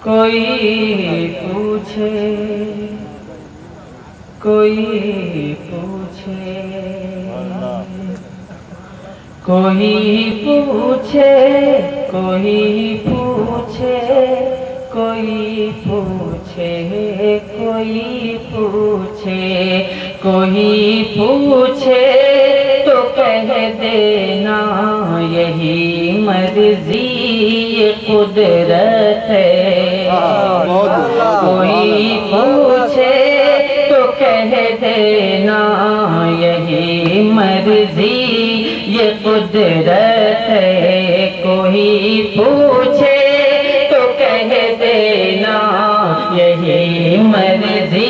کوئی پوچھے کوئی پوچھے کوئی پوچھے کوئی پوچھے کوئی پوچھے کوئی پوچھے کوئی پوچھے تو کہہ دینا یہی مرضی قدرت ہے کوئی پوچھے تو کہہ دینا یہی مرضی یہ قدرت ہے کوئی پوچھے تو کہہ دینا یہی مرضی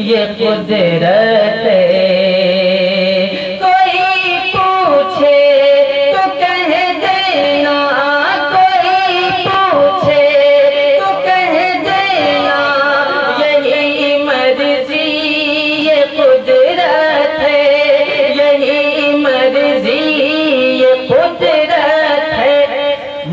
یہ قدرت ہے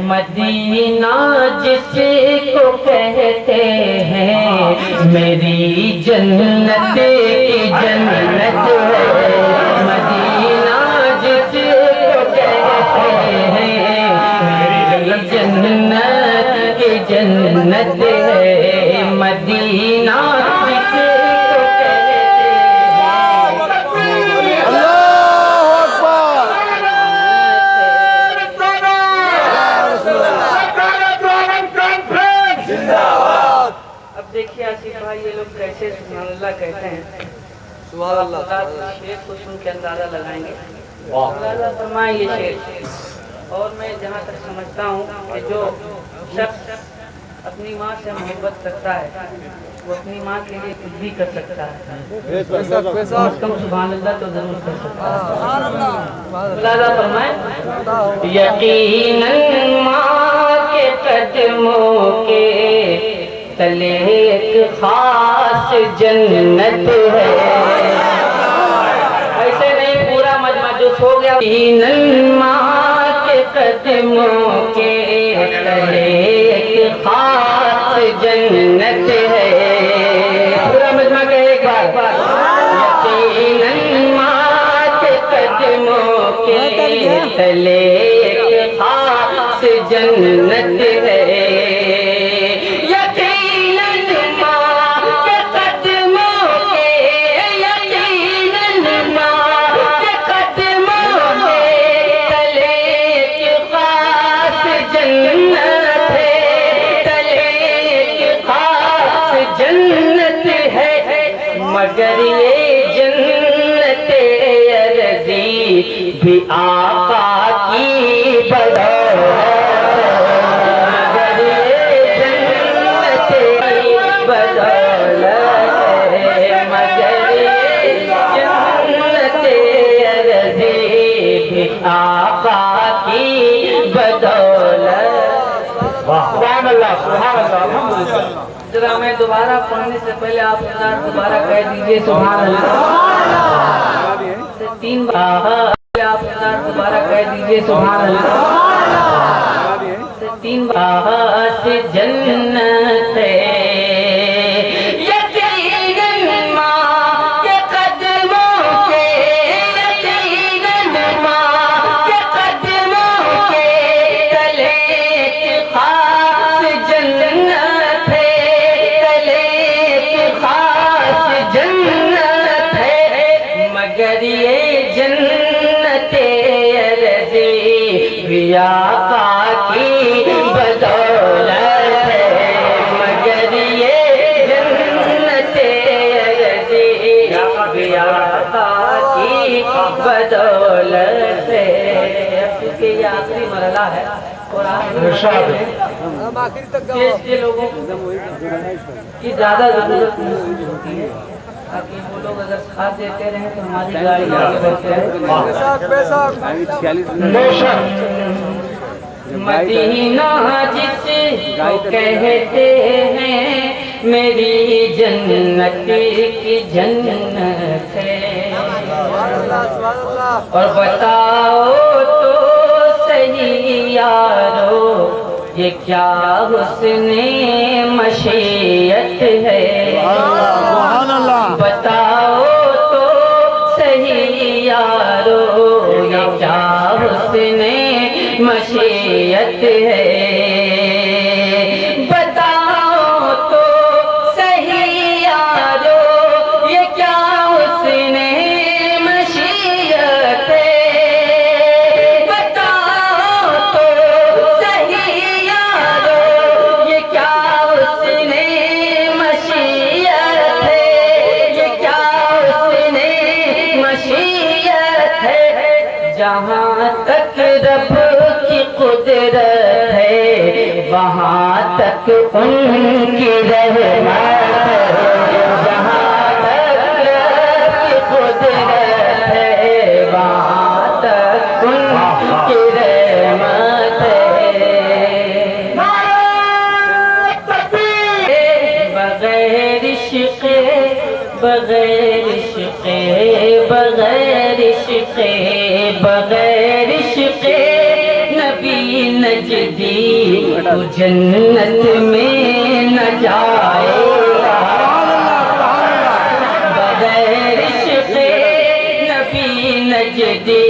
مدینہ جس کو کہتے ہیں میری جنت کی جنت ہے مدینہ جس کو کہتے ہیں میری جنت کی جنت ہے مدینہ جس کو یہ لوگ کیسے سبحان اللہ کہتے ہیں سبحان اللہ شعر کو سن کے اندازہ لگائیں گے اللہ فرمائے یہ شعر اور میں جہاں تک سمجھتا ہوں کہ جو شخص اپنی ماں سے محبت کرتا ہے وہ اپنی ماں کے لیے کچھ بھی کر سکتا ہے کم سبحان اللہ تو ضرور کر سکتا ہے اللہ فرمائے یقیناً ماں کے قدموں کے تلے ایک خاص جنت ہے ایسے نہیں پورا مجمع جو سو گیا یقیناً ماں کے قدموں کے تلے ایک خاص جنت ہے پورا مجمع کا ایک بار یقیناً ماں کے قدموں کے تلے ایک خاص جنت ہے مگر یہ جنت ارضی بھی آقا کی بدولت مگر یہ جنت بدولت مگر یہ جنت ارضی بھی آقا کی بدولت سبحان اللہ سبحان اللہ الحمدللہ ذرا میں دوبارہ پڑھنے سے پہلے آپ دوبارہ کہہ دیجئے سبحان اللہ تین بار آپ دوبارہ کہہ دیجئے سبحان اللہ تین بار سے جنت ہے مگر یہ جنت ارضی بھی آقا کی بدولت ہے مگر یہ جنت ارضی بھی آقا کی بدولت ہے کیونکہ یہ آخری مرحلہ ہے اور آخری لوگوں کی زیادہ ضرورت محسوس ہوتی ہے تاکہ وہ لوگ اگر ساتھ دیتے رہیں تو ہماری گاڑی آگے بڑھتے رہے مدینہ جس کو کہتے ہیں میری جنت کی جنت ہے اور بتاؤ تو صحیح یارو یہ کیا حسن مشیت ہے، بتاؤ تو صحیح یارو یہ کیا حسن مشیت ہے، بتاؤ تو صحیح یارو یہ کیا حسن مشیت ہے، بتاؤ تو صحیح یارو یہ کیا حسن مشیت ہے، یہ کیا حسن مشیت ہے، جہاں تک رب کی قدرت ہے وہاں تک ان کی رحمت ہے، جہاں تک رب کی قدرت ہے وہاں تک ان کی رحمت ہے، بغیر عشق بغیر عشق بغیر عشق بغیر عشق نبی نجدی تو جنت میں نہ جائے گا، بغیر عشق نبی نجدی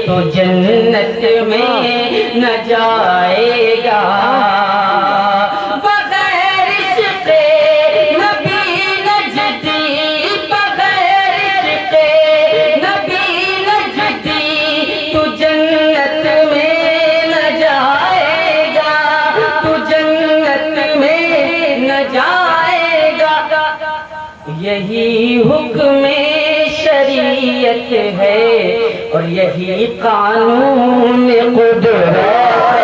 تو جنت میں نہ جائے گا، بغیر عشق نبی نجدی بغیر عشق نبی نجدی تو جنت میں نہ جائے گا، تو جنت میں نہ جائے گا، یہی حکم شریعت ہے اور یہی قانون قدرت ہے،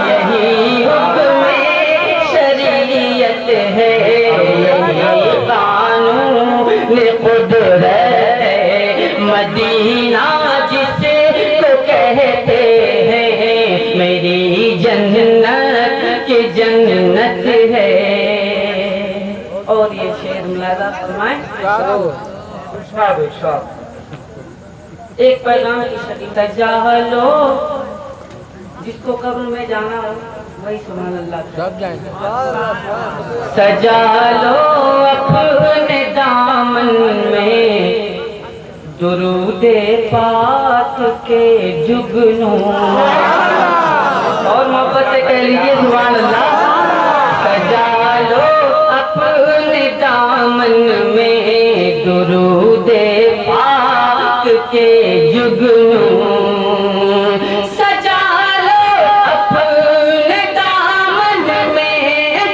یہی حکم شریعت ہے یہی قانون قدرت ہے، مدینہ جس کو کہتے ہیں میری جنت کی جنت ہے، اور یہ شعر ملاحظہ فرمائیں، ایک پیغام کی شکل سجا لو، جس کو قبر میں جانا ہو وہی سبحان اللہ سجا لو اپنے دامن میں درود پاک کے جگنوں، اور محبت سے کہہ لیجیے سبحان اللہ، سجا لو اپنے دامن میں درود پاک کے جگنوں، سجا لو اپنے دامن میں،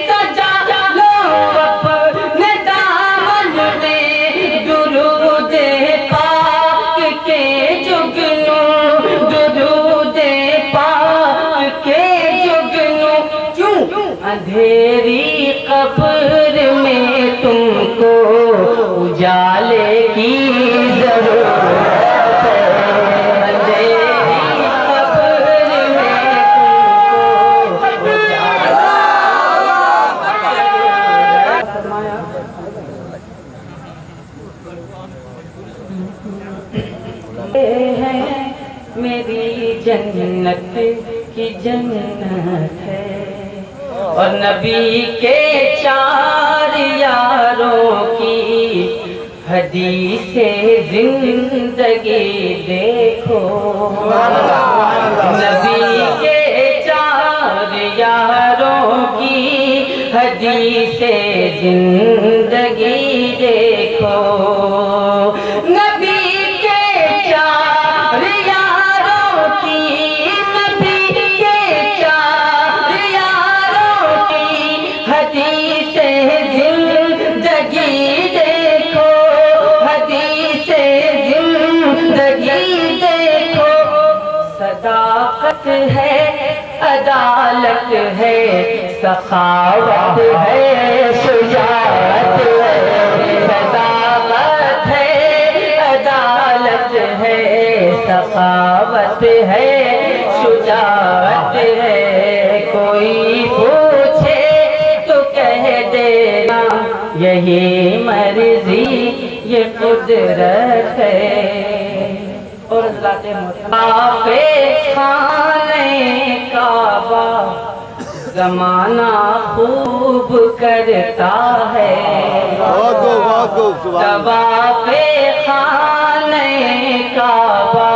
سجا لو اپنے دامن میں درود پاک کے جگنوں، درود پاک کے جگنوں، کیوں اندھیری قبر میں تم کو اجالے کی ضرورت ہے، اندھیری قبر میں تم کو اجالے ہے میری جنت کی جنت ہے، اور نبی کے چار یاروں کی حدیث زندگی دیکھو، نبی کے چار یاروں کی حدیث زندگی دیکھو، نبی کے چار یاروں کی، نبی کے چار یاروں کی حدیث زندگی دیکھو، حدیث زندگی دیکھو، صداقت ہے عدالت ہے سخاوت ہے شجاعت ہے، صداقت ہے عدالت ہے سخاوت ہے شجاعت ہے، کوئی پوچھے تو کہہ دینا یہی مرضی یہ قدرت ہے، اور حضرات محترم خانہ کعبہ زمانہ خوب کرتا ہے طواف خانہ کعبہ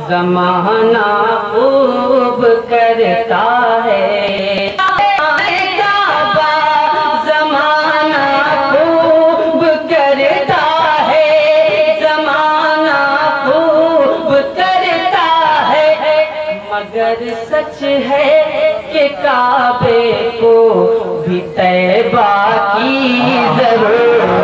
زمانہ خوب کرتا ہے کعبہ زمانہ خوب کرتا ہے زمانہ خوب کرتا ہے مگر سچ ہے کہ کعبے کو بھی طیبہ کی ضرورت